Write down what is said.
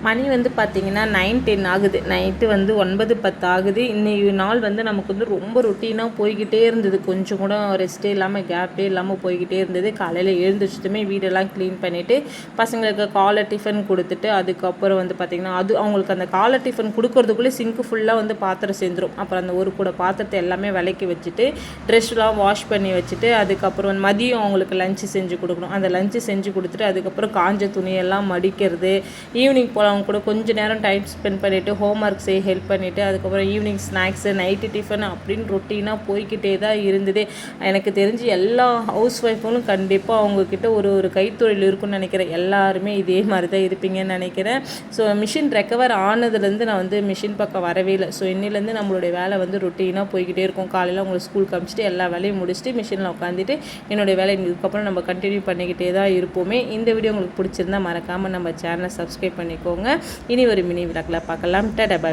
மணி வந்து பார்த்திங்கன்னா 9:10 ஆகுது. நைட்டு வந்து 9:10 ஆகுது. இன்னைக்கு நாள் வந்து நமக்கு வந்து ரொம்ப ரொட்டீனாக போய்கிட்டே இருந்தது. கொஞ்சம் கூட ரெஸ்ட்டே இல்லாமல் கேப்பே இல்லாமல் போய்கிட்டே இருந்தது. காலையில் எழுந்திரிச்சதுமே வீடெல்லாம் க்ளீன் பண்ணிவிட்டு பசங்களுக்கு காலை டிஃபன் கொடுத்துட்டு அதுக்கப்புறம் வந்து பார்த்திங்கன்னா அவங்களுக்கு அந்த காலை டிஃபன் கொடுக்கறதுக்குள்ளே சிங்க்கு ஃபுல்லாக வந்து பாத்திரம் சேர்ந்துடும். அப்புறம் அந்த ஒரு கூட பாத்திரத்தை எல்லாமே விலைக்கு வச்சுட்டு ட்ரெஸ்லாம் வாஷ் பண்ணி வச்சுட்டு அதுக்கப்புறம் மதியம் அவங்களுக்கு லஞ்சு செஞ்சு கொடுக்கணும். அந்த லஞ்சு செஞ்சு கொடுத்துட்டு அதுக்கப்புறம் காஞ்ச துணியெல்லாம் மடிக்கிறது. ஈவினிங் போல் அவங்க கூட கொஞ்சம் நேரம் டைம் ஸ்பெண்ட் பண்ணிவிட்டு ஹோம் ஒர்க் செய்ய ஹெல்ப் பண்ணிவிட்டு அதுக்கப்புறம் ஈவினிங் ஸ்நாக்ஸு நைட்டு டிஃபன் அப்படின்னு ரொட்டீனாக போய்கிட்டே தான் இருந்தது. எனக்கு தெரிஞ்சு எல்லா ஹவுஸ் ஒய்ஃபும் கண்டிப்பாக அவங்கக்கிட்ட ஒரு கைத்தொழில் இருக்குன்னு நினைக்கிறேன். எல்லாருமே இதே மாதிரி தான் இருப்பீங்கன்னு நினைக்கிறேன். ஸோ மிஷின் ரெக்கவர் ஆனதுலேருந்து நான் வந்து மிஷின் பக்கம் வரவே இல்லை. ஸோ இன்னிலேருந்து நம்மளுடைய வேலை வந்து ரொட்டீனாக போய்கிட்டே இருக்கும். காலையில் அவங்களை ஸ்கூல் காமிச்சிட்டு எல்லா வேலையும் முடிச்சுட்டு மிஷினில் உட்காந்துட்டு என்னுடைய வேலை இதுக்கப்புறம் நம்ம கண்டினியூ பண்ணிக்கிட்டே தான் இருப்போமே. இந்த வீடியோ உங்களுக்கு பிடிச்சிருந்தா மறக்காமல் நம்ம சேனலை சப்ஸ்கிரைப் பண்ணிக்கோங்க. இனி ஒரு மினி விளக்கில் பார்க்கலாம். Tata bye.